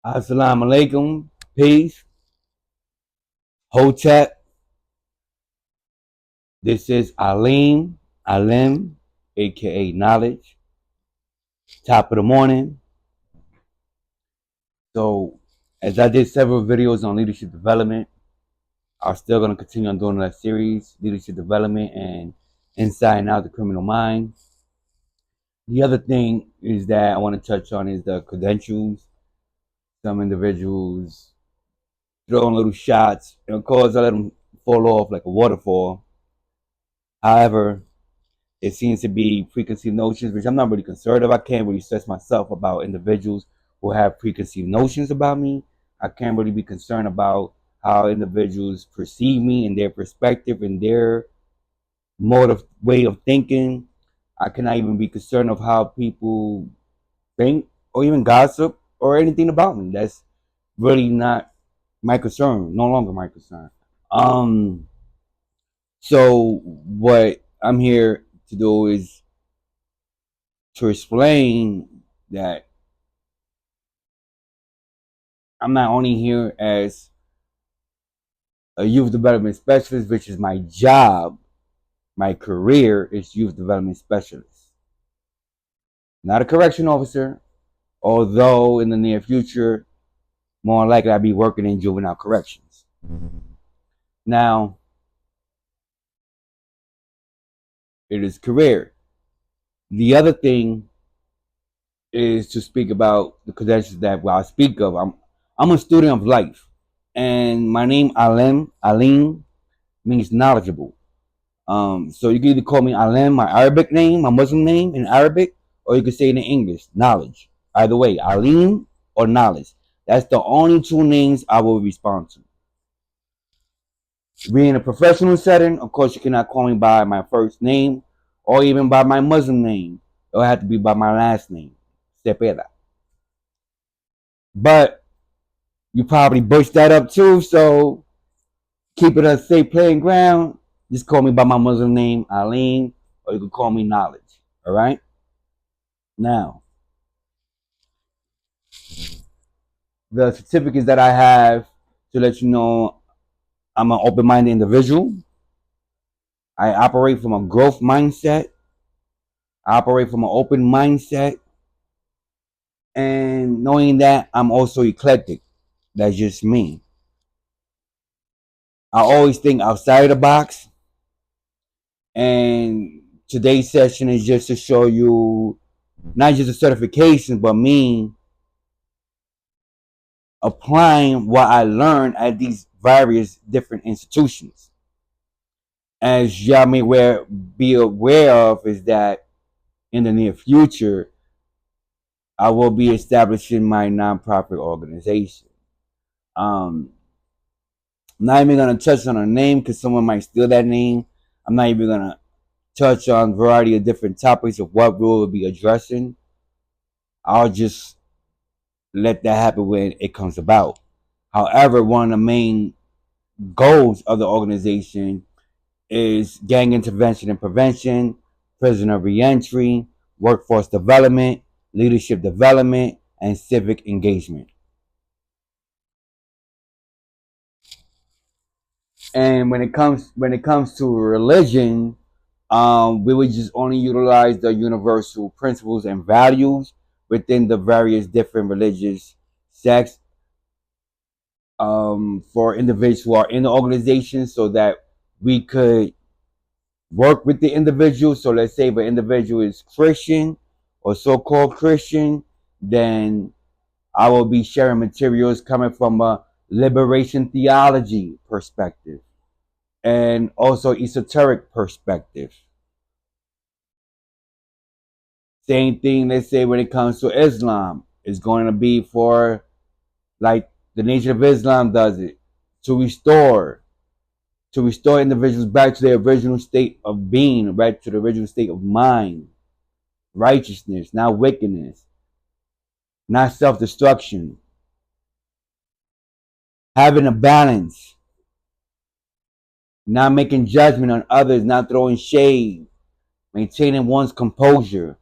Assalamu alaikum, peace, hotep. This is Alim, aka Knowledge. Top of the morning. So, as I did several videos on leadership development, I'm still going to continue on doing that series, leadership development and inside and out the criminal mind. The other thing is that I want to touch on is the credentials. Some individuals throwing little shots, and of course, I let them fall off like a waterfall. However, it seems to be preconceived notions, which I'm not really concerned of. I can't really stress myself about individuals who have preconceived notions about me. I can't really be concerned about how individuals perceive me and their perspective and their mode of way of thinking. I cannot even be concerned of how people think or even gossip or anything about me. That's really not my concern. No longer my concern. Um. So what I'm here to do is to explain that I'm not only here as a youth development specialist, which is my job, my career is youth development specialist, not a correction officer, although in the near future, more likely I'll be working in juvenile corrections. Now, it is career. The other thing is to speak about the credentials that I speak of. I'm a student of life, and my name Alim means knowledgeable. So you can either call me Alim, my Arabic name, my Muslim name in Arabic, or you can say it in English, knowledge. Either way, Alim or knowledge. That's the only two names I will respond to. Being in a professional setting, of course, you cannot call me by my first name or even by my Muslim name. It'll have to be by my last name, Cepeda. But you probably butched that up too, so keep it a safe playing ground. Just call me by my Muslim name, Alim, or you can call me Knowledge. All right? Now, the certificates that I have to let you know I'm an open minded individual. I operate from a growth mindset. I operate from an open mindset. And knowing that I'm also eclectic. That's just me. I always think outside the box. And today's session is just to show you not just a certification, but me applying what I learned at these various different institutions. As y'all may be aware of, is that in the near future, I will be establishing my nonprofit organization. Um, I'm not even gonna touch on a name because someone might steal that name. I'm not even gonna touch on a variety of different topics of what we will be addressing. I'll just let that happen when it comes about. However, one of the main goals of the organization is gang intervention and prevention, prisoner reentry, workforce development, leadership development, and civic engagement. And when it comes to religion, we would just only utilize the universal principles and values within the various different religious sects, for individuals who are in the organization, so that we could work with the individual. So let's say if an individual is Christian or so-called Christian, then I will be sharing materials coming from a liberation theology perspective and also esoteric perspective. Same thing, let's say when it comes to Islam, is going to be for, like the Nation of Islam does it, to restore individuals back to their original state of being, back to the original state of mind, righteousness, not wickedness, not self-destruction, having a balance, not making judgment on others, not throwing shade, maintaining one's composure.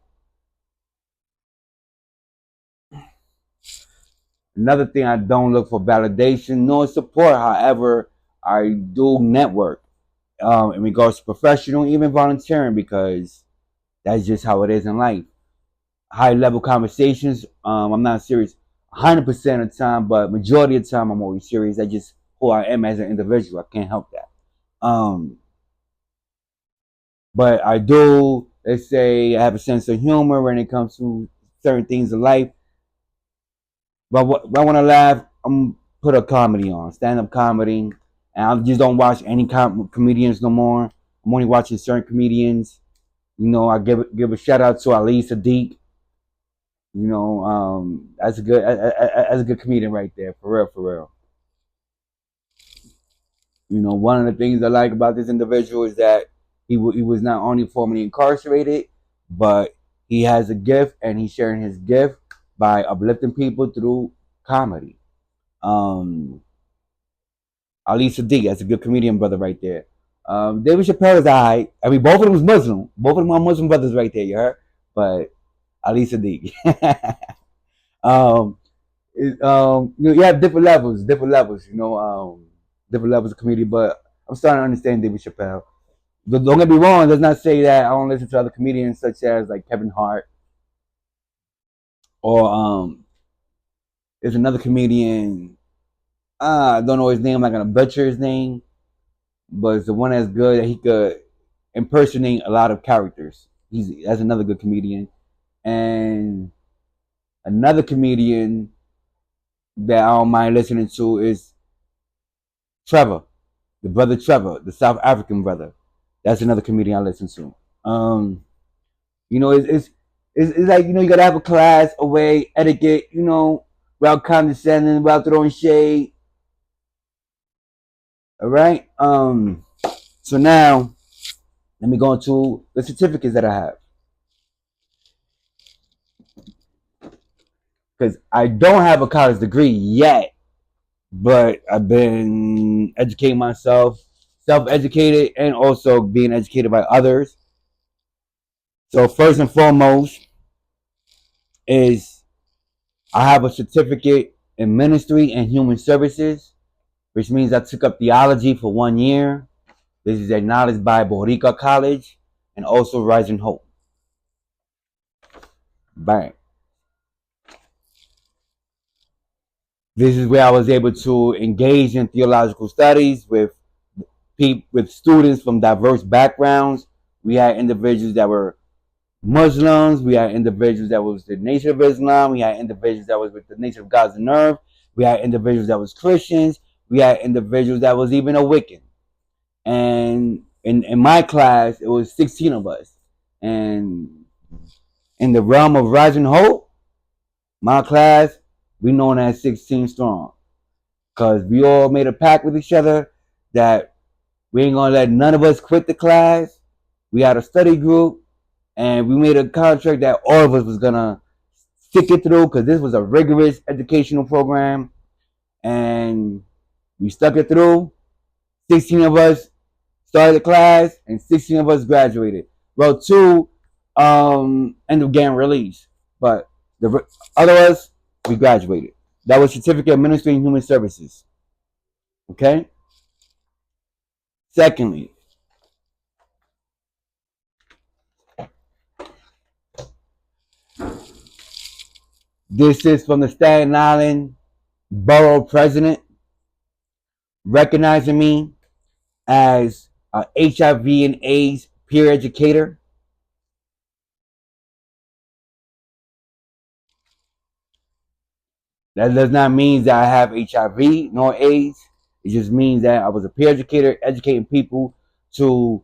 Another thing, I don't look for validation nor support. However, I do network in regards to professional, even volunteering, because that's just how it is in life. High level conversations. I'm not serious 100% of the time, but majority of the time I'm always serious. That's just who I am as an individual. I can't help that. Um, but I do, let's say, I have a sense of humor when it comes to certain things in life. But if I want to laugh, I'm put a comedy on, stand up comedy, and I just don't watch any comedians no more. I'm only watching certain comedians. I give a shout out to Ali Sadiq. That's a good comedian right there, for real, for real. One of the things I like about this individual is that he was not only formerly incarcerated, but he has a gift, and he's sharing his gift by uplifting people through comedy. Um, Ali Sadiq, that's a good comedian brother right there. David Chappelle is alright. I mean, both of them was Muslim. Both of them are Muslim brothers right there, you heard? But Ali Sadiq. um, you have different levels, different levels of comedy. But I'm starting to understand David Chappelle. Don't get me wrong. It does not say that I don't listen to other comedians such as like Kevin Hart or there's another comedian. I don't know his name. I'm not gonna butcher his name, but it's the one that's good that he could impersonate a lot of characters. That's another good comedian, and another comedian that I don't mind listening to is Trevor, the brother Trevor, the South African brother. That's another comedian I listen to. Um, it's like you gotta have a class, a way, etiquette. Without condescending, without throwing shade. All right. So now let me go into the certificates that I have, because I don't have a college degree yet, but I've been educating myself, self-educated, and also being educated by others. So first and foremost is I have a certificate in ministry and human services, which means I took up theology for 1 year. This is acknowledged by Boricua College and also Rising Hope. Bang. This is where I was able to engage in theological studies with students from diverse backgrounds. We had individuals that were Muslims. We had individuals that was the Nation of Islam. We had individuals that was with the Nation of God's and Earth. We had individuals that was Christians. We had individuals that was even a Wiccan. And in my class, it was 16 of us. And in the realm of Rising Hope, my class, we known as 16 strong. Because we all made a pact with each other that we ain't gonna let none of us quit the class. We had a study group, and we made a contract that all of us was gonna stick it through, because this was a rigorous educational program, and we stuck it through. 16 of us started the class, and 16 of us graduated. Well, two ended up getting released, but the other us, we graduated. That was Certificate of Ministry and Human Services. Okay. Secondly, this is from the Staten Island Borough President, recognizing me as a HIV and AIDS peer educator. That does not mean that I have HIV nor AIDS. It just means that I was a peer educator, educating people to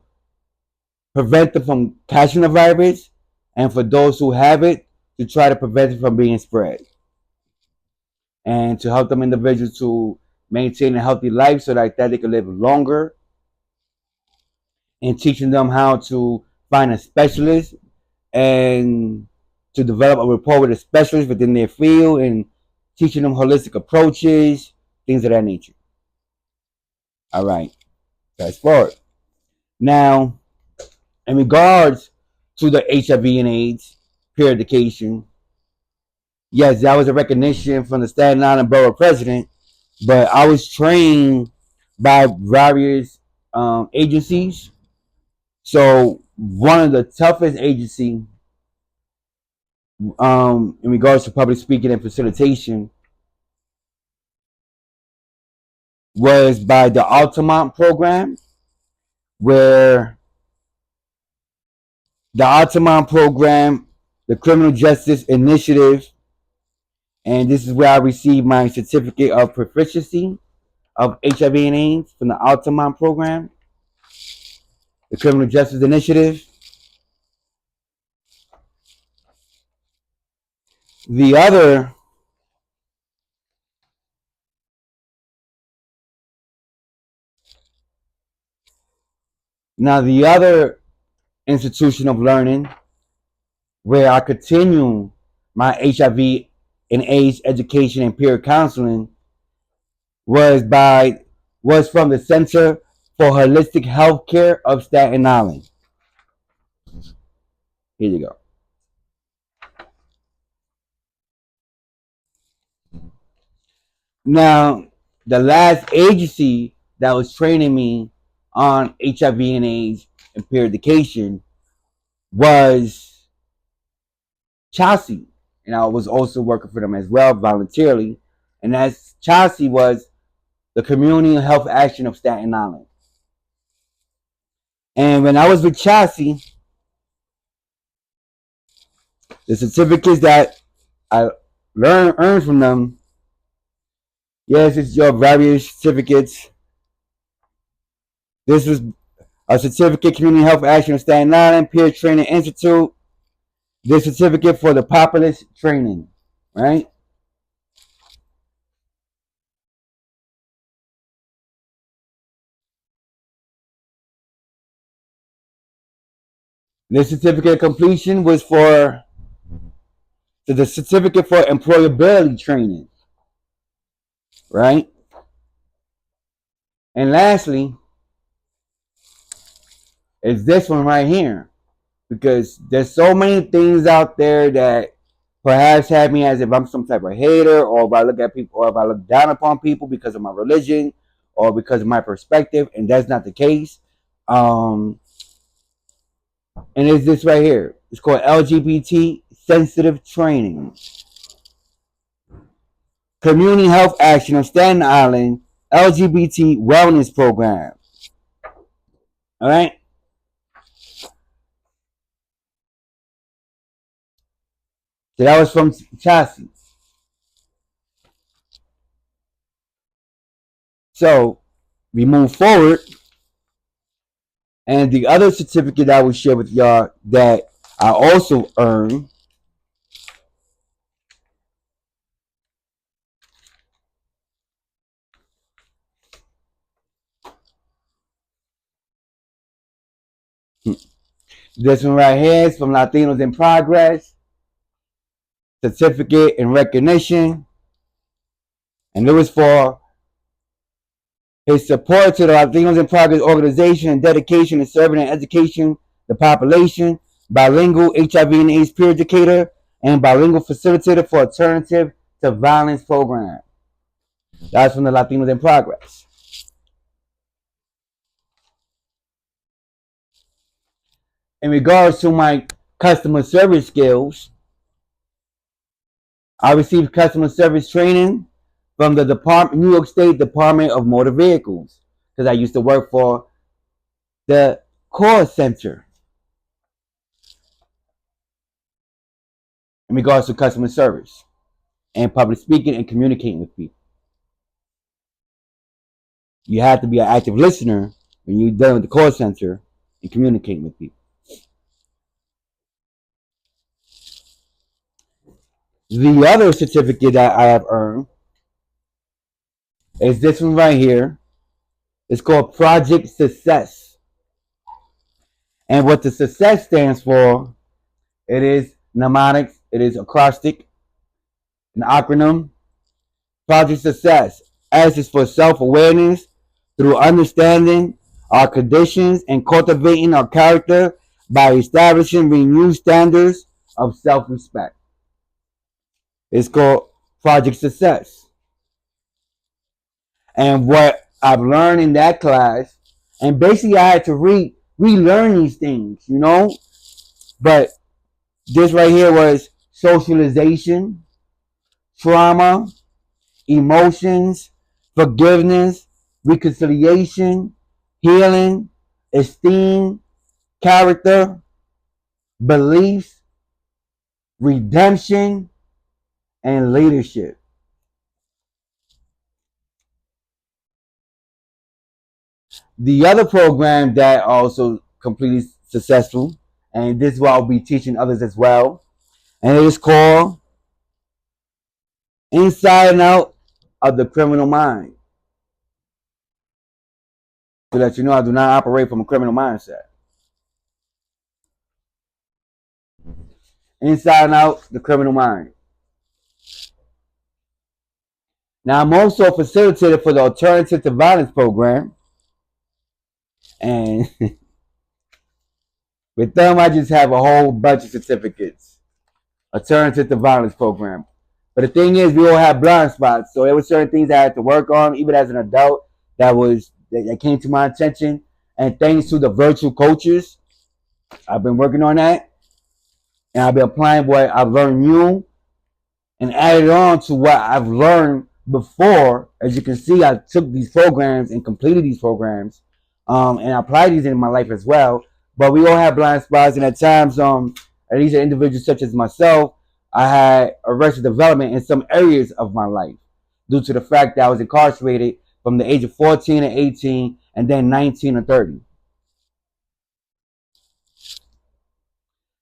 prevent them from catching the virus, and for those who have it, to try to prevent it from being spread, and to help them individuals to maintain a healthy life so that they can live longer, and teaching them how to find a specialist and to develop a rapport with a specialist within their field, and teaching them holistic approaches, things of that nature. All right, fast forward. Now, in regards to the HIV and AIDS peer education, Yes, that was a recognition from the Staten Island Borough President, but I was trained by various agencies. So one of the toughest agency in regards to public speaking and facilitation was by the Altamont program, where the Altamont program, the Criminal Justice Initiative, and this is where I received my certificate of proficiency of HIV and AIDS from the Altamont program, the Criminal Justice Initiative. The other the other institution of learning where I continue my HIV and AIDS education and peer counseling was from the Center for Holistic Healthcare of Staten Island. Here you go. Now, the last agency that was training me on HIV and AIDS and peer education was Chelsea, and I was also working for them as well voluntarily. And that's Chelsea was the Community Health Action of Staten Island. And when I was with Chelsea, the certificates that I earned from them, yes, it's your various certificates. This was a certificate, Community Health Action of Staten Island, Peer Training Institute. This certificate for the populace training, right? This certificate of completion was for the certificate for employability training, right? And lastly, is this one right here, because there's so many things out there that perhaps have me as if I'm some type of hater, or if I look at people, or if I look down upon people because of my religion or because of my perspective, and that's not the case. And it's this right here. It's called LGBT sensitive training. Community Health Action of Staten Island LGBT wellness program. All right. So that was from Chelsea. So we move forward, and the other certificate I will share with y'all that I also earned this one right here is from Latinos in Progress, certificate in recognition, and it was for his support to the Latinos in Progress organization and dedication to serving and education the population, bilingual HIV and AIDS peer educator, and bilingual facilitator for alternative to violence program. That's from the Latinos in Progress. In regards to my customer service skills, I received customer service training from the New York State Department of Motor Vehicles, because I used to work for the call center in regards to customer service and public speaking and communicating with people. You have to be an active listener when you're dealing with the call center and communicating with people. The other certificate that I have earned is this one right here. It's called Project Success. And what the success stands for, it is mnemonics, it is acrostic, an acronym. Project Success. S is for self-awareness through understanding our conditions and cultivating our character by establishing renewed standards of self-respect. It's called Project Success. And what I've learned in that class, and basically I had to relearn these things, you know. But this right here was socialization, trauma, emotions, forgiveness, reconciliation, healing, esteem, character, beliefs, redemption, and leadership. The other program that also completely successful, and this is what I'll be teaching others as well, and it is called Inside and Out of the Criminal Mind. So that you know I do not operate from a criminal mindset. Inside and Out the Criminal Mind. Now I'm also a facilitator for the Alternative to Violence program. And with them I just have a whole bunch of certificates. Alternative to Violence program. But the thing is, we all have blind spots. So there were certain things I had to work on, even as an adult, that came to my attention. And thanks to the virtual coaches, I've been working on that. And I've been applying what I've learned new and added on to what I've learned before. As you can see, I took these programs and completed these programs, and I applied these in my life as well. But we all have blind spots, and at times, at least individuals such as myself, I had arrested development in some areas of my life due to the fact that I was incarcerated from the age of 14 and 18, and then 19 and 30.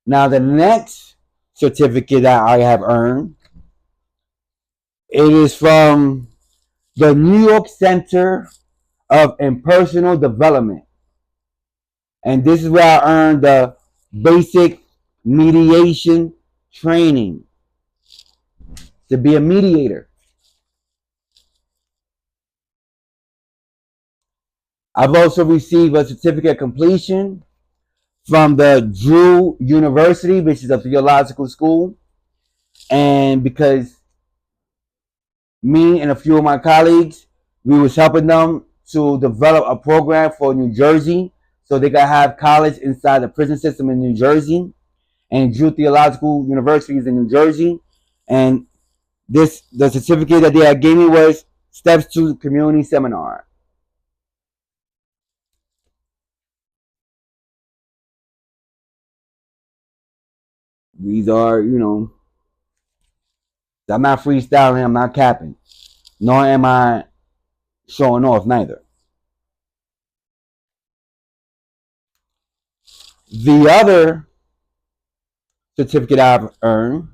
Now, the next certificate that I have earned, it is from the New York Center of Impersonal Development. And this is where I earned the basic mediation training to be a mediator. I've also received a certificate of completion from the Drew University, which is a theological school. And because me and a few of my colleagues, we was helping them to develop a program for New Jersey so they could have college inside the prison system in New Jersey. And Drew Theological University is in New Jersey. And the certificate that they gave me was Steps to Community Seminar. These are, I'm not freestyling, I'm not capping, nor am I showing off neither. The other certificate I've earned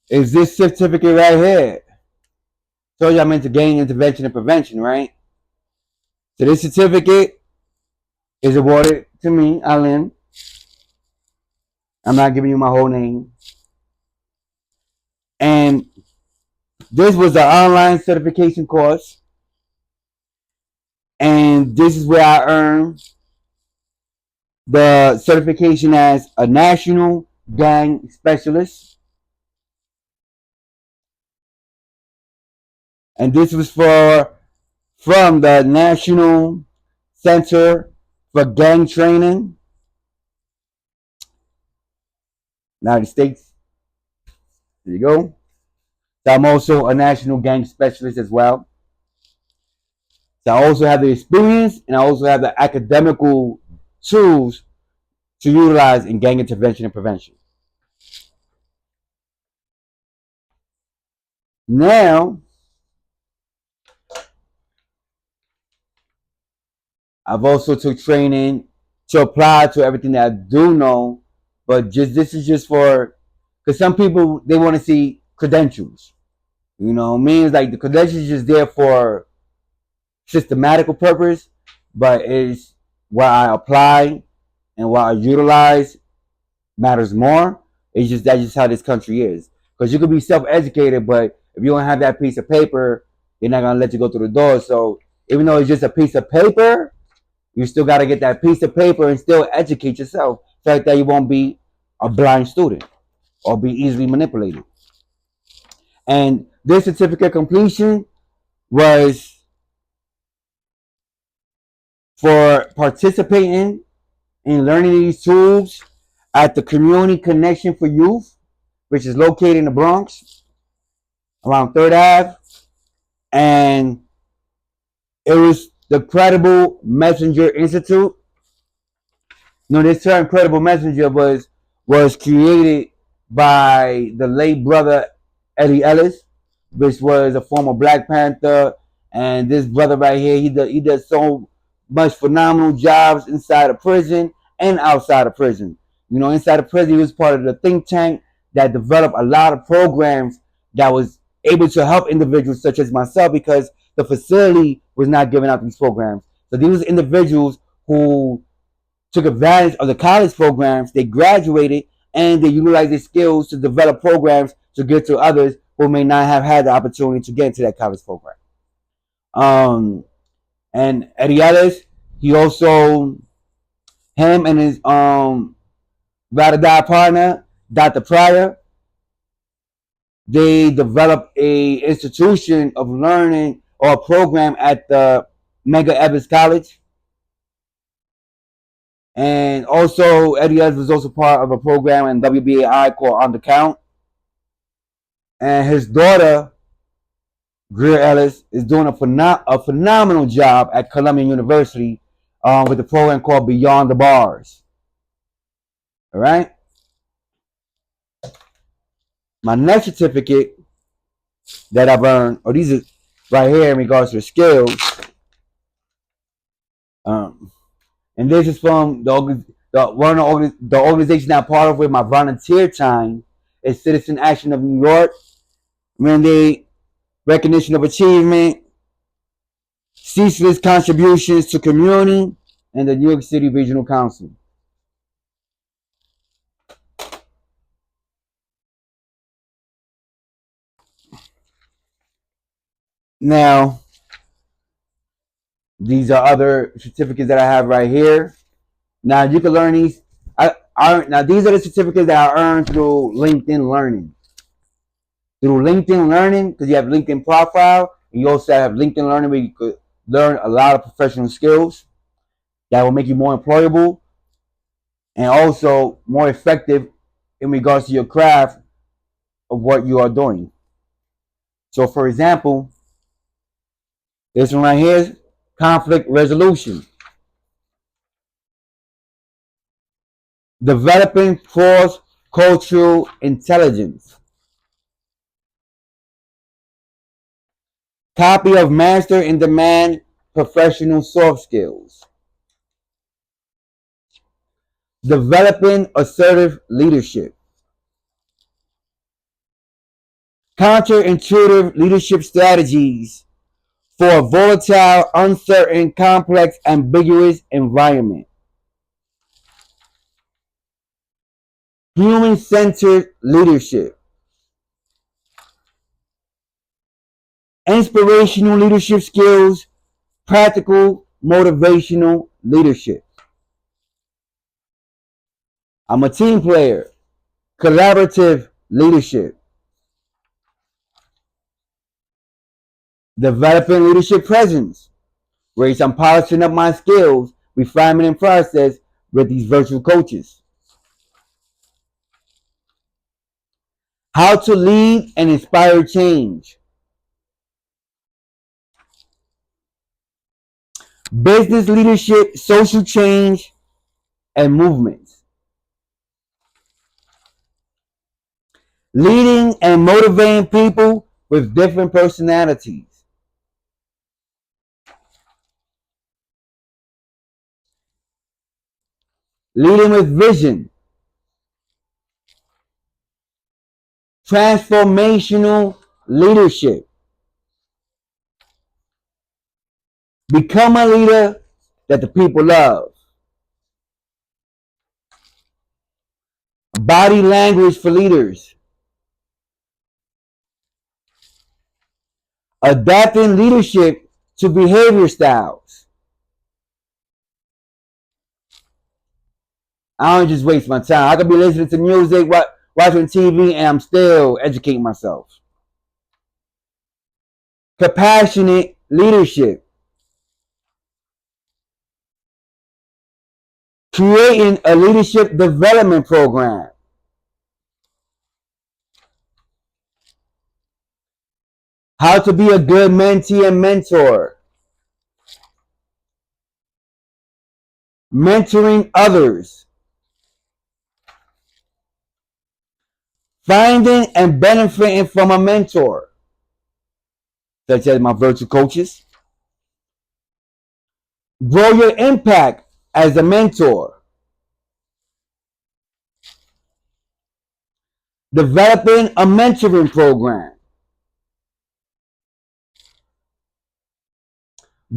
is this certificate right here. Told you I'm into gang intervention and prevention, right? So this certificate is awarded to me, Alin. I'm not giving you my whole name. And this was an online certification course. And this is where I earned the certification as a national gang specialist. And this was from the National Center for Gang Training, United States. There you go. So I'm also a national gang specialist as well. So I also have the experience and I also have the academical tools to utilize in gang intervention and prevention. Now, I've also took training to apply to everything that I do know, but this is just for, because some people, they want to see credentials. Means like the credentials is just there for systematical purpose, but it's what I apply and what I utilize matters more. It's just how this country is. Because you could be self-educated, but if you don't have that piece of paper, they're not gonna let you go through the door. So even though it's just a piece of paper, you still got to get that piece of paper and still educate yourself, so that you won't be a blind student or be easily manipulated. And this certificate completion was for participating in learning these tools at the Community Connection for Youth, which is located in the Bronx, around 3rd Ave. And it was the Credible Messenger Institute. This term Credible Messenger was created by the late brother Eddie Ellis, which was a former Black Panther. And this brother right here, he does so much phenomenal jobs inside of prison and outside of prison. Inside of prison, he was part of the think tank that developed a lot of programs that was able to help individuals such as myself, because the facility was not giving out these programs. So these individuals who took advantage of the college programs, they graduated, and they utilized their skills to develop programs to get to others who may not have had the opportunity to get into that college program. And Eddie Ellis, he also, him and his ride or die partner, Dr. Pryor, they developed a institution of learning or a program at the Medgar Evers College. And also, Eddie Ellis was also part of a program in WBAI called On the Count. And his daughter, Greer Ellis, is doing a phenomenal job at Columbia University with the program called Beyond the Bars. All right? My next certificate that I've earned, or these are right here in regards to the skills, and this is from the organization I'm part of with my volunteer time, is Citizen Action of New York. Mandate recognition of achievement, ceaseless contributions to community, and the New York City Regional Council. Now, these are other certificates that I have right here. Now, you can learn these. Now, these are the certificates that I earned through LinkedIn Learning. Through LinkedIn Learning, because you have LinkedIn profile, and you also have LinkedIn Learning where you could learn a lot of professional skills that will make you more employable and also more effective in regards to your craft of what you are doing. So, for example, this one right here is conflict resolution. Developing cross-cultural intelligence. Copy of Master in Demand Professional Soft Skills. Developing assertive leadership. Counterintuitive leadership strategies for a volatile, uncertain, complex, ambiguous environment. Human-centered leadership. Inspirational leadership skills, practical, motivational leadership. I'm a team player. Collaborative leadership. Developing leadership presence. Where I'm polishing up my skills, refinement and process with these virtual coaches. How to lead and inspire change. Business leadership, social change, and movements. Leading and motivating people with different personalities. Leading with vision. Transformational leadership. Become a leader that the people love. Body language for leaders. adapting leadership to behavior styles. I don't just waste my time. I could be listening to music, watching TV, and I'm still educating myself. Compassionate leadership. Creating a leadership development program. How to be a good mentee and mentor. Mentoring others. Finding and benefiting from a mentor, such as my virtual coaches. Grow your impact as a mentor. Developing a mentoring program.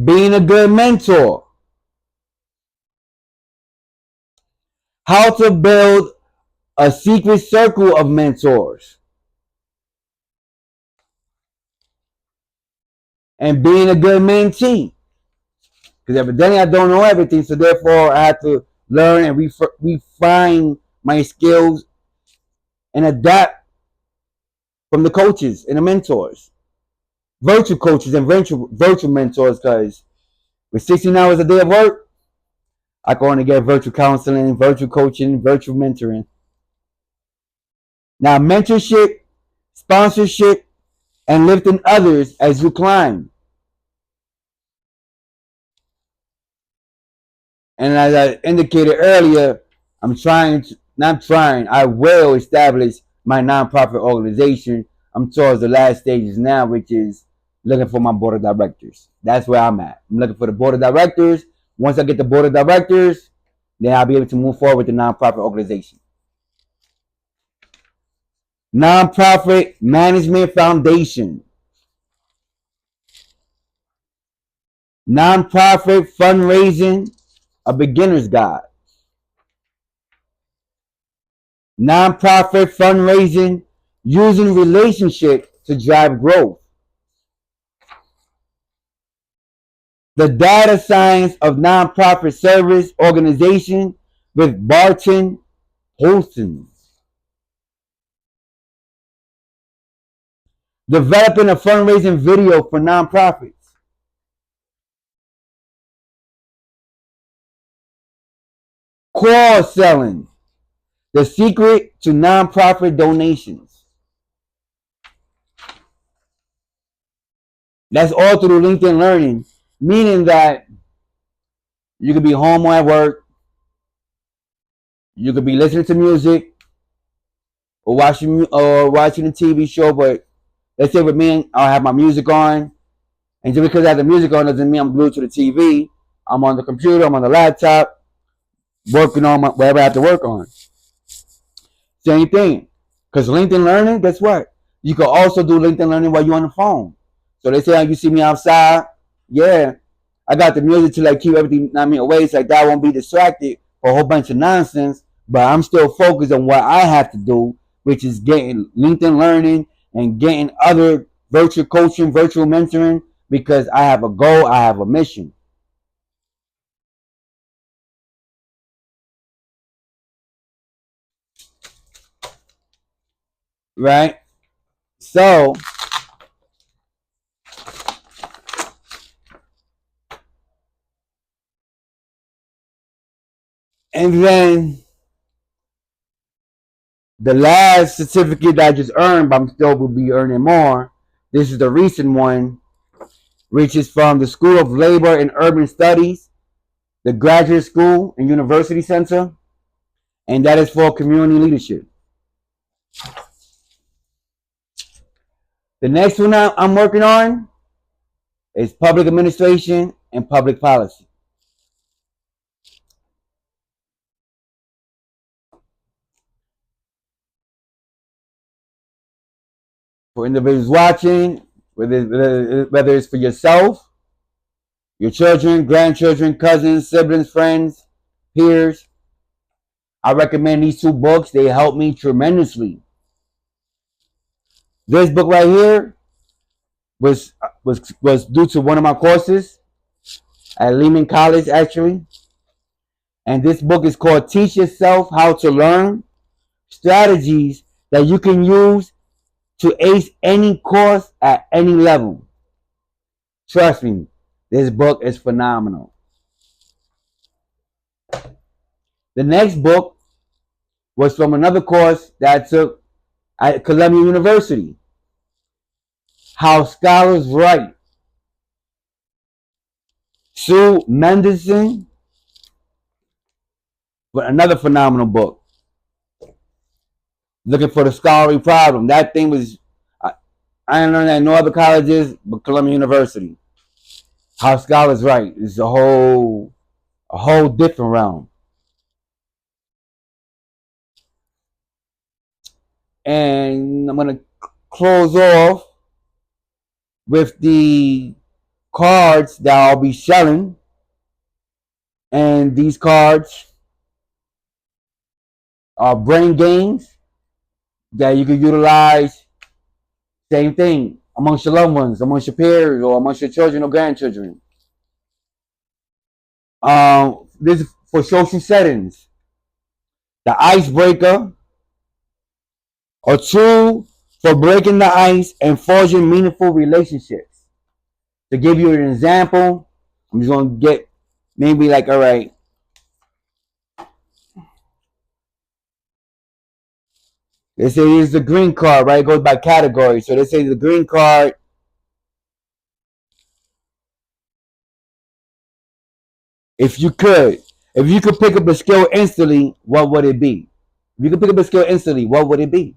Being a good mentor. How to build a secret circle of mentors. And being a good mentee. Because evidently I don't know everything, so therefore I have to learn and refine my skills and adapt from the coaches and the mentors. Virtual coaches and virtual mentors, because with 16 hours a day of work, I can only get virtual counseling, virtual coaching, virtual mentoring. Now, mentorship, sponsorship, and lifting others as you climb. And as I indicated earlier, I will establish my nonprofit organization. I'm towards the last stages now, which is looking for my board of directors. That's where I'm at. I'm looking for the board of directors. Once I get the board of directors, then I'll be able to move forward with the nonprofit organization. Nonprofit Management Foundation. Nonprofit Fundraising, a beginner's guide. Nonprofit fundraising, using relationship to drive growth. The data science of nonprofit service organization with Barton Holton. Developing a fundraising video for nonprofits. Cross-selling, the secret to nonprofit donations. That's all through LinkedIn Learning, meaning that you could be home or at work, you could be listening to music or watching a TV show, but let's say with me, I'll have my music on, and just because I have the music on doesn't mean I'm glued to the TV. I'm on the computer, I'm on the laptop, working on whatever I have to work on. Same thing. Because LinkedIn Learning, guess what? You can also do LinkedIn Learning while you're on the phone. So they say, you see me outside, yeah, I got the music to like keep everything away, so like that I won't be distracted for a whole bunch of nonsense, but I'm still focused on what I have to do, which is getting LinkedIn Learning and getting other virtual coaching, virtual mentoring, because I have a goal, I have a mission. Right? So, and then the last certificate that I just earned, but I'm still will be earning more. This is the recent one, which is from the School of Labor and Urban Studies, the Graduate School and University Center, and that is for community leadership. The next one I'm working on is public administration and public policy. For individuals watching, whether it's for yourself, your children, grandchildren, cousins, siblings, friends, peers, I recommend these two books. They help me tremendously. This book right here, was due to one of my courses at Lehman College, actually. And this book is called Teach Yourself How to Learn Strategies That You Can Use to Ace Any Course at Any Level. Trust me, this book is phenomenal. The next book was from another course that I took at Columbia University. How Scholars Write. Sue Mendelson, another phenomenal book. Looking for the scholarly problem. That thing was, I didn't learn that in no other colleges but Columbia University. How Scholars Write is a whole different realm. And I'm gonna close off with the cards that I'll be selling. And these cards are brain games that you can utilize. Same thing amongst your loved ones, amongst your peers, or amongst your children or grandchildren. This is for social settings. The icebreaker, a tool for breaking the ice and forging meaningful relationships. To give you an example, I'm just gonna get maybe like, all right, they say it's the green card, right? It goes by category. So they say the green card, if you could pick up a skill instantly, what would it be? If you could pick up a skill instantly, what would it be?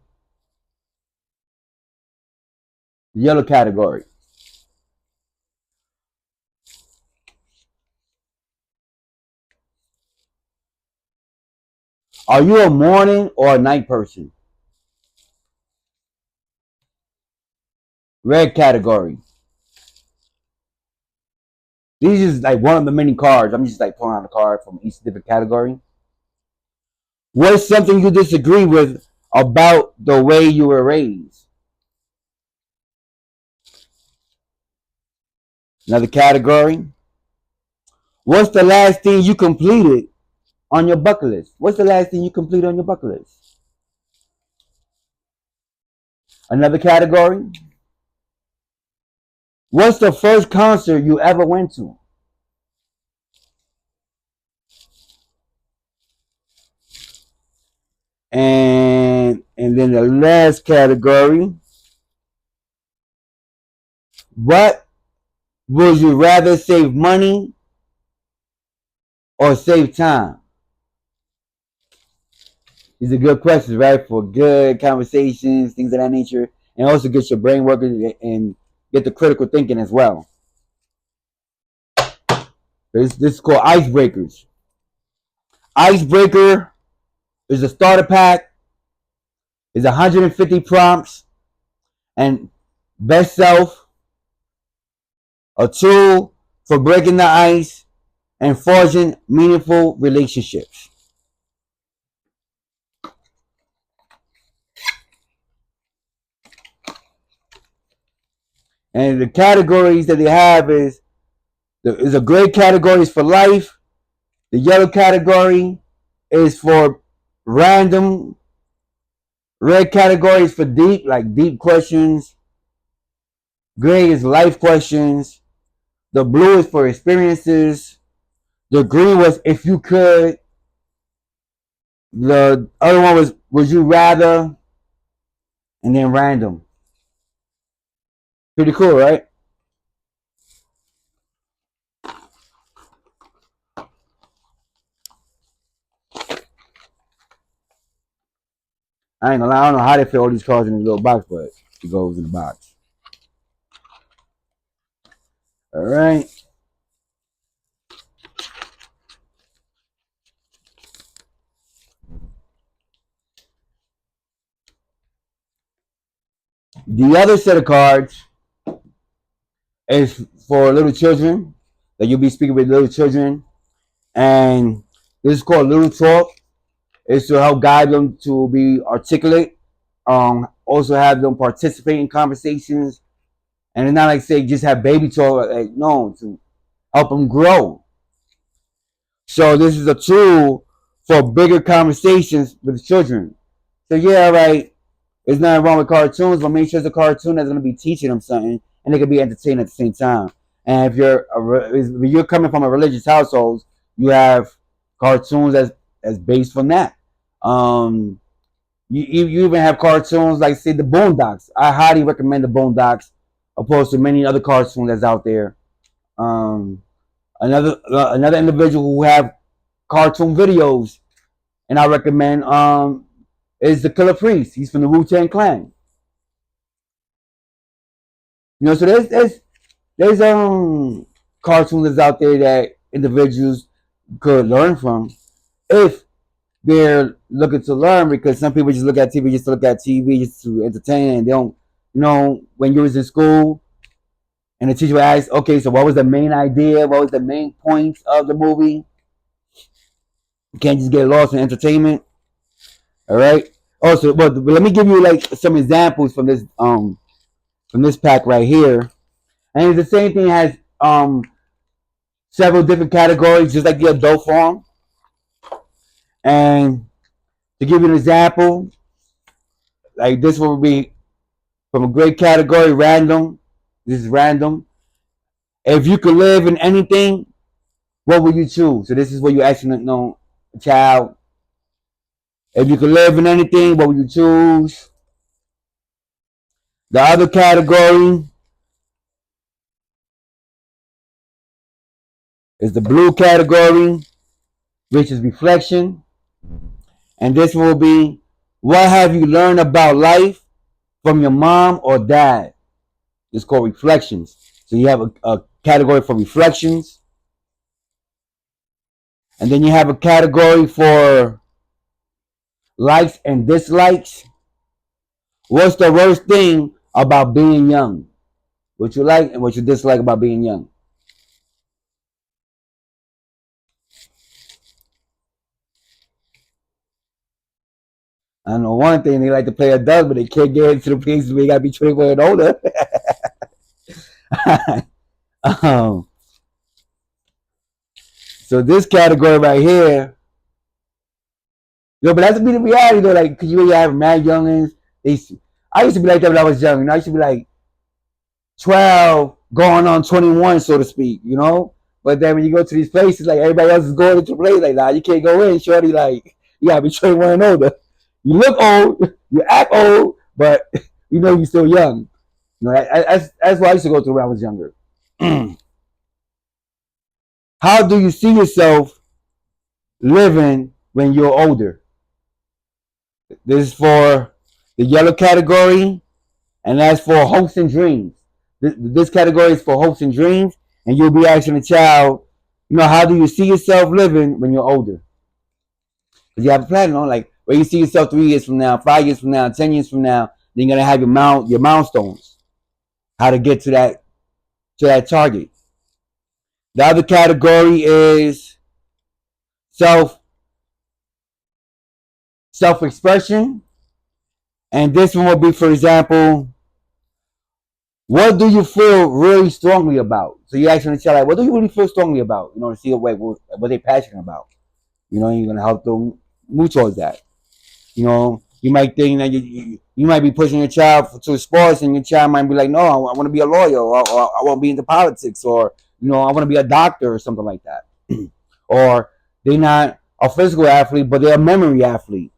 The yellow category. Are you a morning or a night person? Red category. These is like one of the many cards. I'm just like pulling out a card from each different category. What's something you disagree with about the way you were raised? Another category. What's the last thing you completed on your bucket list? What's the last thing you completed on your bucket list? Another category. What's the first concert you ever went to? And then the last category. What would you rather, save money or save time? These are good questions, right? For good conversations, things of that nature, and also get your brain working and get the critical thinking as well. This is called Icebreakers. Icebreaker is a starter pack. It's 150 prompts and best self, a tool for breaking the ice and forging meaningful relationships. And the categories that they have is a gray category is for life. The yellow category is for random. Red category is for deep, like deep questions. Gray is life questions. The blue is for experiences. The green was if you could. The other one was would you rather. And then random. Pretty cool, right? I ain't gonna lie, I don't know how they fit all these cards in this little box, but it goes in the box. All right. The other set of cards is for little children that you'll be speaking with little children, and this is called Little Talk. It's to help guide them to be articulate. Also have them participate in conversations And it's not like say just have baby talk. Like no, to help them grow. So this is a tool for bigger conversations with children. So yeah, right. There's nothing wrong with cartoons, but make sure it's a cartoon that's gonna be teaching them something, and they can be entertained at the same time. And if you're coming from a religious household, you have cartoons as based from that. Um, you even have cartoons like say the Boondocks. I highly recommend the Boondocks, opposed to many other cartoons that's out there. Um, another individual who have cartoon videos, and I recommend is the Killer Priest. He's from the Wu-Tang Clan. You know, so there's cartoons out there that individuals could learn from if they're looking to learn, because some people just look at TV just to look at TV just to entertain, and they don't, you know, when you was in school and the teacher would ask, okay, so what was the main idea? What was the main points of the movie? You can't just get lost in entertainment. All right. Also, but let me give you like some examples from this pack right here. And it's the same thing, it has several different categories, just like the adult form. And to give you an example, like this will be from a great category, random. This is random. If you could live in anything, what would you choose? So this is what you actually know, a child. If you could live in anything, what would you choose? The other category is the blue category, which is reflection. And this will be, what have you learned about life from your mom or dad? It's called reflections. So you have a category for reflections. And then you have a category for likes and dislikes. What's the worst thing about being young? What you like and what you dislike about being young. I know one thing, they like to play adult, but they can't get into the places where you gotta be 21 and older. um, so this category right here, yo, but that's be the reality though. Like, cause you have mad youngins. I used to be like that when I was young. You know, I used to be like 12, going on 21, so to speak. You know, but then when you go to these places, like everybody else is going into the place, like nah, you can't go in, shorty. Like you gotta be 21 and older. You look old, you act old, but you know you're still young. You know, that's what I used to go through when I was younger. How do you see yourself living when you're older? This is for the yellow category, and that's for hopes and dreams. This category is for hopes and dreams, and you'll be asking the child, you know, how do you see yourself living when you're older? Because you have a plan on, like, where you see yourself 3 years from now, 5 years from now, 10 years from now. Then you're gonna have your milestones, how to get to that target. The other category is self self expression, and this one would be, for example, what do you feel really strongly about? So you actually tell like, what do you really feel strongly about? You know, to see what they're passionate about. You know, you're gonna help them move towards that. You know, you might think that you might be pushing your child to sports, and your child might be like, no, I want to be a lawyer, or I want to be into politics, or you know, I want to be a doctor, or something like that. Or they're not a physical athlete, but they're a memory athlete.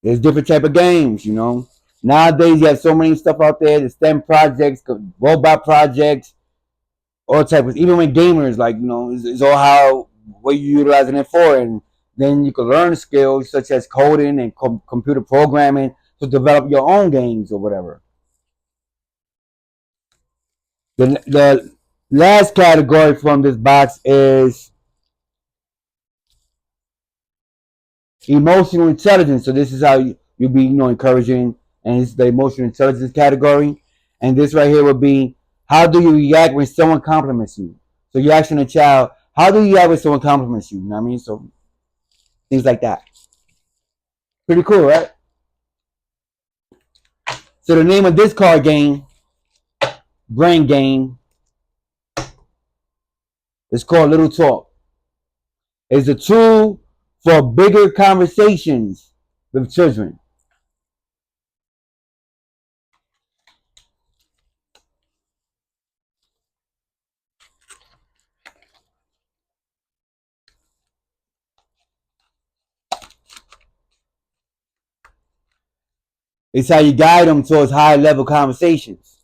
There's different type of games, you know. Nowadays, you have so many stuff out there. The STEM projects, robot projects, all types. Even when gamers, like you know, it's all how what you're utilizing it for, and then you can learn skills such as coding and computer programming to develop your own games or whatever. The last category from this box is emotional intelligence. So this is how you be, you know, encouraging, and it's the emotional intelligence category. And this right here would be, how do you react when someone compliments you? So you're asking a child, how do you react when someone compliments you? You know what I mean? So things like that. Pretty cool, right? So the name of this card game, brain game, is called Little Talk. It's a tool for bigger conversations with children. It's how you guide them towards high level conversations.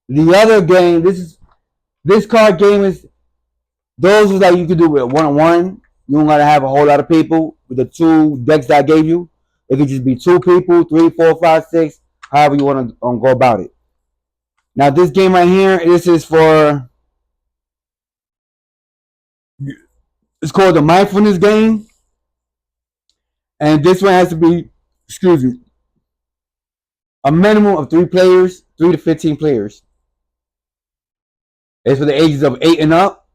The other game, this card game is those was like you could do with one on one. You don't gotta have a whole lot of people with the two decks that I gave you. It could just be two people, three, four, five, six, however you want to go about it. Now this game right here, this is for it's called the mindfulness game, and this one has to be, excuse me, a minimum of 3 players, 3 to 15 players. It's for the ages of 8 and up,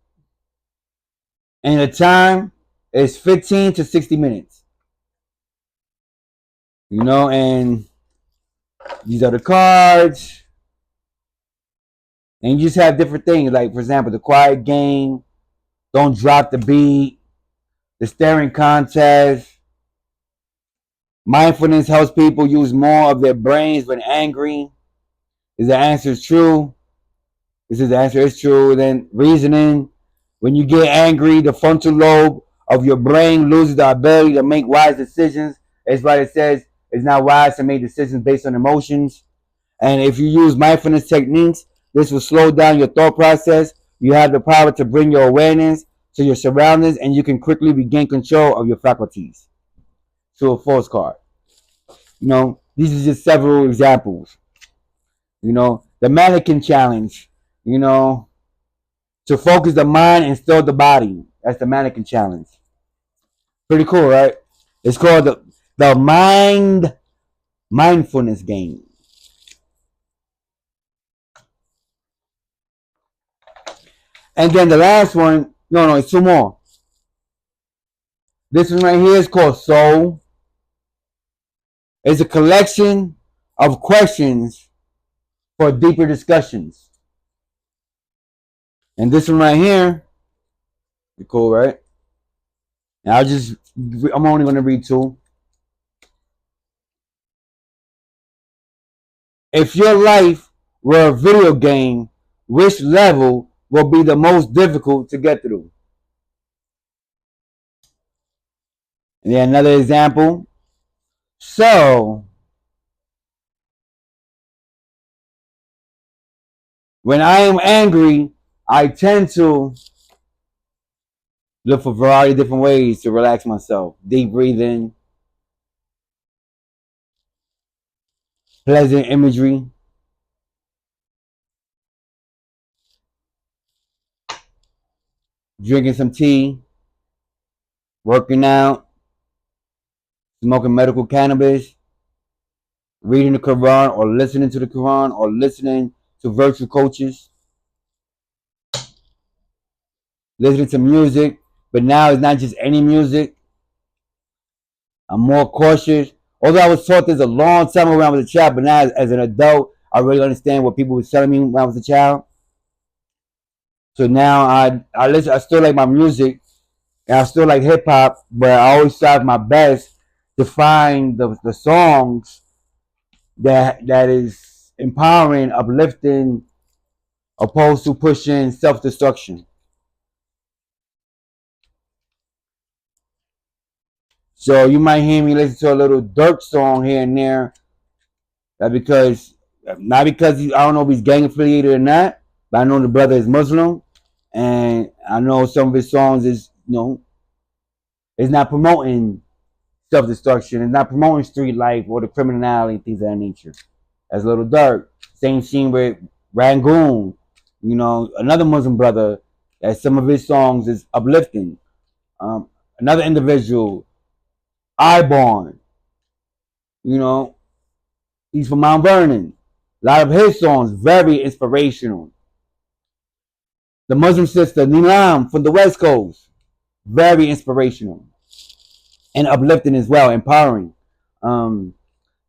and the time is 15 to 60 minutes. You know, and these are the cards, and you just have different things. Like for example, the quiet game, don't drop the beat, the staring contest. Mindfulness helps people use more of their brains when angry. Is the answer true? This is the answer is true. Then reasoning. When you get angry, the frontal lobe of your brain loses the ability to make wise decisions. That's why it says it's not wise to make decisions based on emotions. And if you use mindfulness techniques, this will slow down your thought process. You have the power to bring your awareness to your surroundings, and you can quickly regain control of your faculties. So a false card. You know, these are just several examples. You know, the mannequin challenge. You know, to focus the mind and still the body. That's the mannequin challenge. Pretty cool, right? It's called the mindfulness game. And then the last one, no, it's two more. This one right here is called Soul. It's a collection of questions for deeper discussions. And this one right here, cool, right? And I'm only going to read two. If your life were a video game, which level will be the most difficult to get through? And then another example. So, when I am angry, I tend to look for a variety of different ways to relax myself. Deep breathing, pleasant imagery, drinking some tea, working out, smoking medical cannabis, reading the Quran or listening to the Quran or listening to virtual coaches, listening to music. But now it's not just any music. I'm more cautious. Although I was taught this a long time when I was a child, but now as an adult, I really understand what people were telling me when I was a child. So now I listen. I still like my music, and I still like hip hop, but I always strive my best to find the songs that is empowering, uplifting, opposed to pushing self destruction. So you might hear me listen to a little Dirk song here and there. That because not because I don't know if he's gang affiliated or not, but I know the brother is Muslim, and I know some of his songs is it's not promoting self destruction, it's not promoting street life or the criminality and things of that nature. That's Little Dirk. Same scene with Rangoon, another Muslim brother. That some of his songs is uplifting. Another individual, Iborn, he's from Mount Vernon. A lot of his songs very inspirational. The Muslim sister Nilam from the West Coast, very inspirational and uplifting as well, empowering. Um,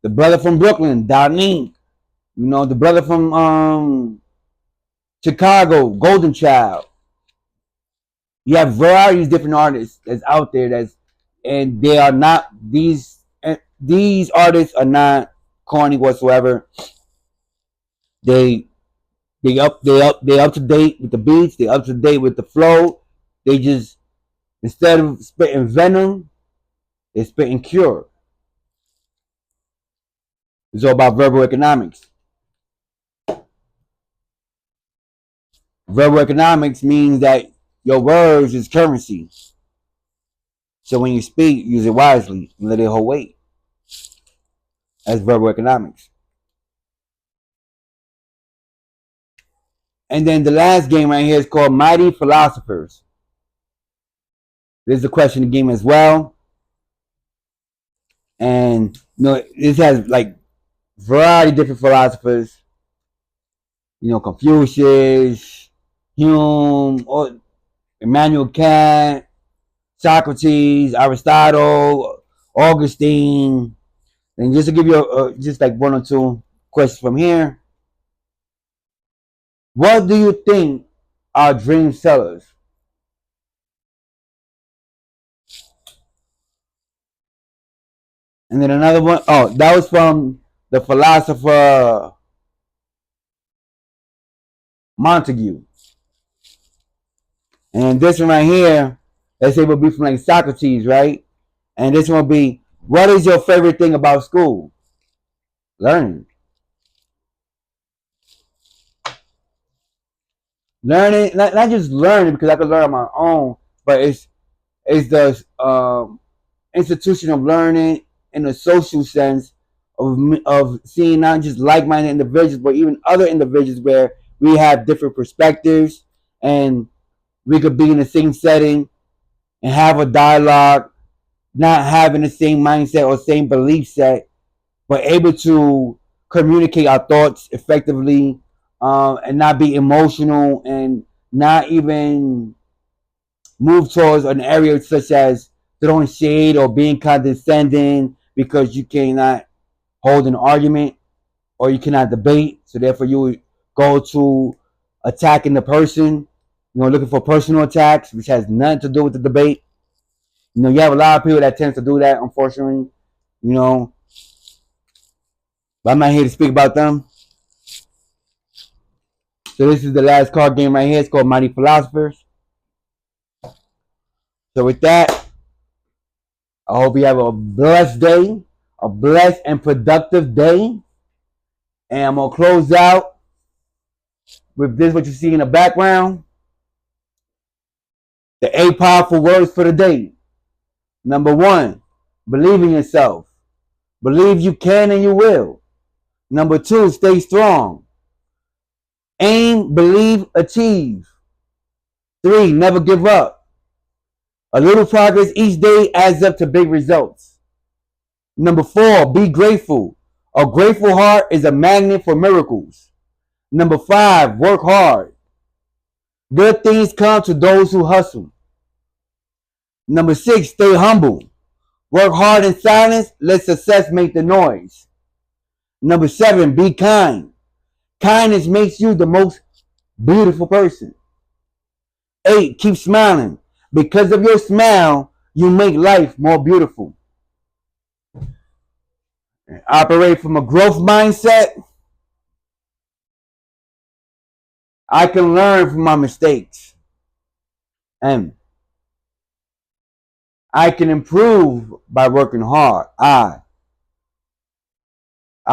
the brother from Brooklyn, Darlene, the brother from Chicago, Golden Child. You have varieties of different artists that's out there and they are not these artists are not corny whatsoever. They they up to date with the beats. They up to date with the flow. They just instead of spitting venom, they're spitting cure. It's all about verbal economics. Verbal economics means that your words is currency. So when you speak, use it wisely and let it hold weight. That's verbal economics. And then the last game right here is called Mighty Philosophers. This is a question game as well. And this has like variety of different philosophers. Confucius, Hume, or Immanuel Kant, Socrates, Aristotle, Augustine. And just to give you just like one or two questions from here. What do you think are dream sellers? And then another one, that was from the philosopher Montague. And this one right here, let's say will be from like Socrates, right? And this one will be, what is your favorite thing about school? Learning. Learning, not just learning because I can learn on my own, but it's the institution of learning in a social sense of seeing not just like-minded individuals, but even other individuals where we have different perspectives and we could be in the same setting and have a dialogue, not having the same mindset or same belief set, but able to communicate our thoughts effectively and not be emotional and not even move towards an area such as throwing shade or being condescending because you cannot hold an argument or you cannot debate. So therefore you would go to attacking the person, looking for personal attacks, which has nothing to do with the debate. You have a lot of people that tend to do that, unfortunately. But I'm not here to speak about them. So this is the last card game right here. It's called Mighty Philosophers. So with that, I hope you have a blessed day, a blessed and productive day. And I'm going to close out with this, what you see in the background. The 8 powerful words for the day. Number 1, believe in yourself. Believe you can and you will. Number 2, stay strong. Aim, believe, achieve. 3, never give up. A little progress each day adds up to big results. Number 4, be grateful. A grateful heart is a magnet for miracles. Number 5, work hard. Good things come to those who hustle. Number 6, stay humble. Work hard in silence, let success make the noise. Number 7, be kind. Kindness makes you the most beautiful person. 8, keep smiling. Because of your smile, you make life more beautiful. Operate from a growth mindset. I can learn from my mistakes. And I can improve by working hard. I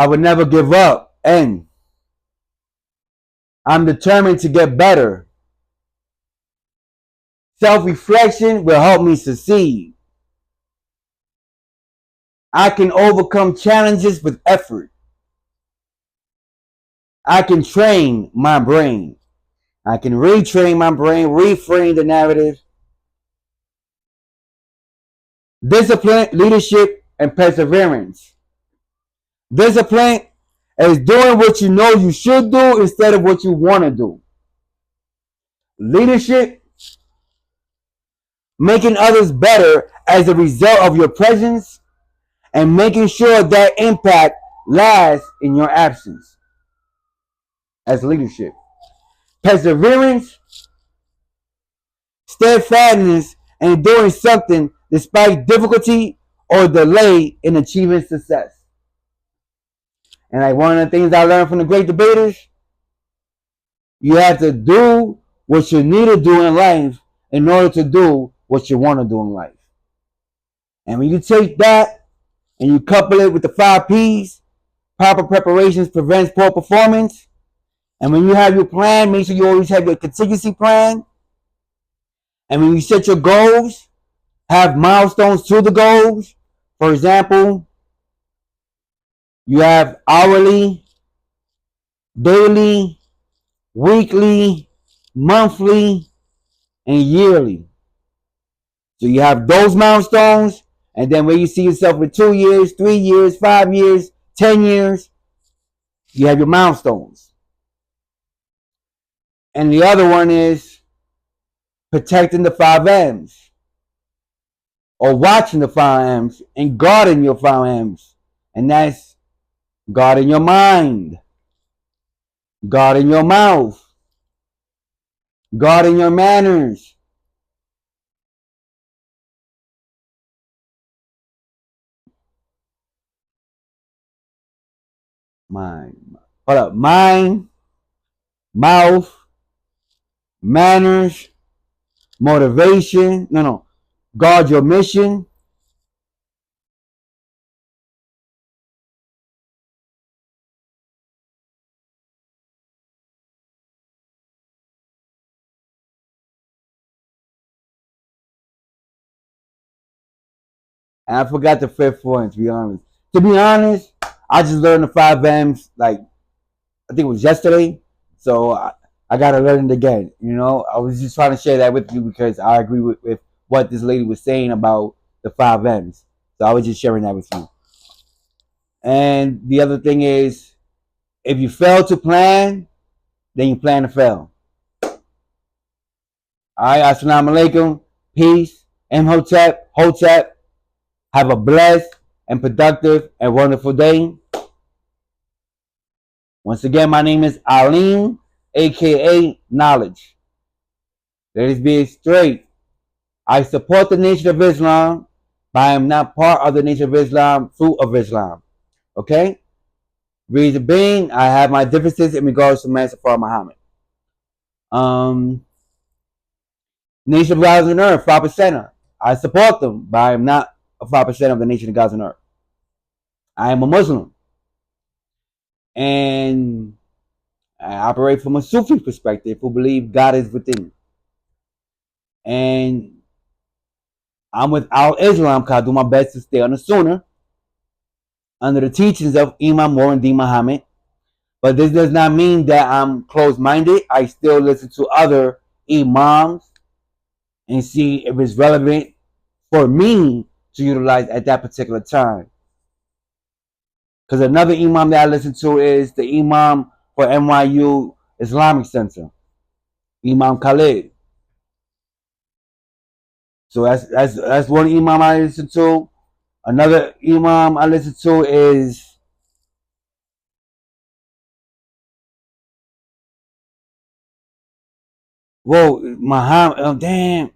would never give up. And I'm determined to get better. Self-reflection will help me succeed. I can overcome challenges with effort. I can train my brain. I can retrain my brain, reframe the narrative. Discipline, leadership, and perseverance. Discipline is doing what you know you should do instead of what you want to do. Leadership, making others better as a result of your presence and making sure that impact lasts in your absence. As leadership. Perseverance, steadfastness, and doing something despite difficulty or delay in achieving success. And like one of the things I learned from the great debaters, you have to do what you need to do in life in order to do what you want to do in life. And when you take that and you couple it with the 5 P's, proper preparations prevents poor performance. And when you have your plan, make sure you always have your contingency plan. And when you set your goals, have milestones to the goals. For example, you have hourly, daily, weekly, monthly, and yearly. So you have those milestones, and then where you see yourself in 2 years, 3 years, 5 years, 10 years, you have your milestones. And the other one is protecting the 5 M's, or watching the 5 M's and guarding your 5 M's. And that's guarding your mind, guarding your mouth, guarding your manners, mind, mouth, manners, motivation, guard your mission. And I forgot the 5th one, to be honest. I just learned the 5 M's, like, I think it was yesterday. So I got to learn it again. I was just trying to share that with you because I agree with what this lady was saying about the 5 M's. So I was just sharing that with you. And the other thing is, if you fail to plan, then you plan to fail. Alright, assalamu alaikum. Peace. Imhotep. Hotep. Have a blessed and productive and wonderful day. Once again, my name is Alim, aka Knowledge. Let us be straight. I support the Nation of Islam, but I am not part of the Nation of Islam, fruit of Islam. Okay? Reason being, I have my differences in regards to Master Muhammad. Nation of Gods on Earth, 5%. I support them, but I am not a 5% of the Nation of Gods on Earth. I am a Muslim. And I operate from a Sufi perspective who believe God is within. And I'm with Al Islam because I do my best to stay on the Sunnah under the teachings of Imam Warren Muhammad. But this does not mean that I'm closed-minded. I still listen to other Imams and see if it's relevant for me to utilize at that particular time. Because another Imam that I listen to is the Imam for NYU Islamic Center, Imam Khalid. So that's one Imam I listen to. Another Imam I listen to is Muhammad. Oh, damn.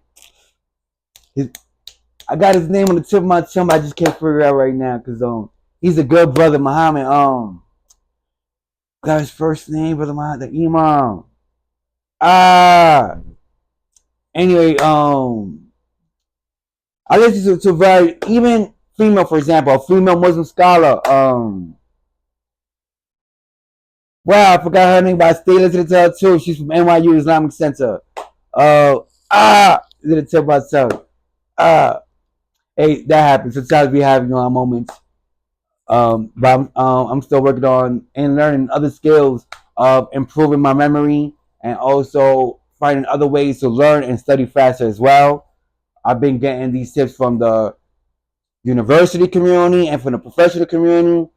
I got his name on the tip of my tongue. I just can't figure it out right now because he's a good brother, Muhammad. Got his first name, brother Muhammad, the Imam. Anyway, I listen to very even female, for example, a female Muslim scholar. Wow, I forgot her name, but I stay listening to her too. She's from NYU Islamic Center. Is it a tip of my tongue? Hey, that happens. Sometimes we have our moments. But I'm still working on and learning other skills of improving my memory and also finding other ways to learn and study faster as well. I've been getting these tips from the university community and from the professional community.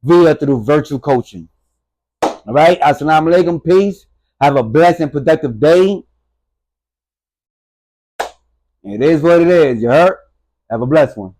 via through virtual coaching. All right. Assalamu alaikum. Peace. Have a blessed and productive day. It is what it is. You heard? Have a blessed one.